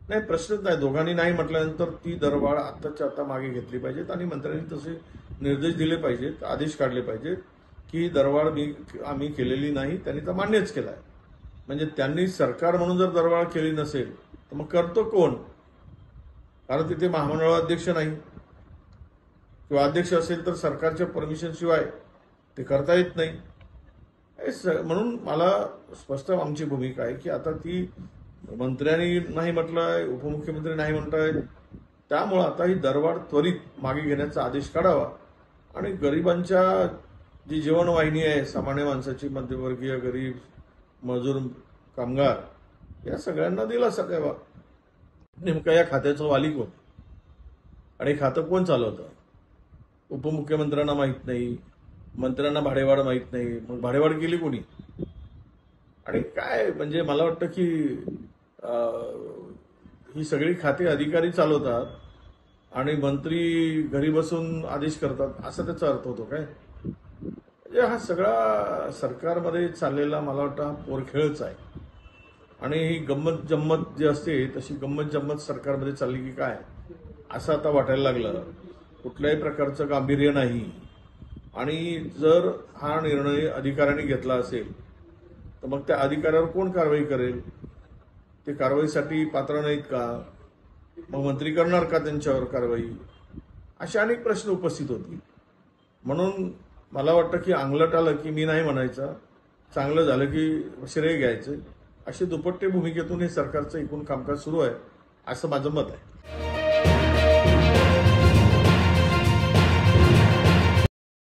नाही, प्रश्नच नाही. दोघांनी नाही म्हटल्यानंतर ती दरवाढ आत्ताच्या आता मागे घेतली पाहिजेत आणि मंत्र्यांनी तसे निर्देश दिले पाहिजेत, आदेश काढले पाहिजेत की दरवाढ आम्ही केलेली नाही. त्यांनी तर मान्यच केलाय. म्हणजे त्यांनी सरकार म्हणून जर दरवाढ केली नसेल तर मग करतो कोण? कारण तिथे महामंडळ अध्यक्ष नाही किंवा अध्यक्ष असेल तर सरकारच्या परमिशन शिवाय ते करता येत नाही. म्हणून मला स्पष्ट आमची भूमिका आहे की आता ती मंत्र्यांनी नाही म्हटलंय, उपमुख्यमंत्री नाही म्हणतायत, त्यामुळे आता ही दरवाढ त्वरित मागे घेण्याचा आदेश काढावा आणि गरिबांच्या जी जीवनवाहिनी आहे, सामान्य माणसाची, मध्यमवर्गीय, गरीब, मजूर, कामगार, या सगळ्यांना दिलासा द्यावा. नेमका या खात्याचं वाली कोण आणि खातं कोण चालवतं? उपमुख्यमंत्र्यांना माहित नाही, मंत्र्यांना भाडेवाढ माहित नाही, मग भाडेवाढ केली कोणी? आणि काय म्हणजे मला वाटतं की ही सगळी खाते अधिकारी चालवतात आणि मंत्री घरी बसून आदेश करतात, असा त्याचा अर्थ होतो काय? म्हणजे हा सगळा सरकारमध्ये चाललेला मला वाटतं हा पोरखेळच आहे. आणि ही गंमत जम्मत जी असते तशी गंमत जम्मत सरकारमध्ये चालली की काय असं आता वाटायला लागलं. कुठल्याही प्रकारचं गांभीर्य नाही. आणि जर हा निर्णय अधिकाऱ्यांनी घेतला असेल तर मग त्या अधिकाऱ्यावर कोण कारवाई करेल? ते कारवाईसाठी पात्र नाहीत का? मग मंत्री करणार का त्यांच्यावर कारवाई? असे अनेक प्रश्न उपस्थित होतील. म्हणून मला वाटतं की अंगलट आलं की मी नाही म्हणायचं, चांगलं झालं की श्रेय घ्यायचं, अशी दुपट्टे भूमिकेतून हे सरकारचं एकूण कामकाज सुरू आहे असं माझं मत आहे.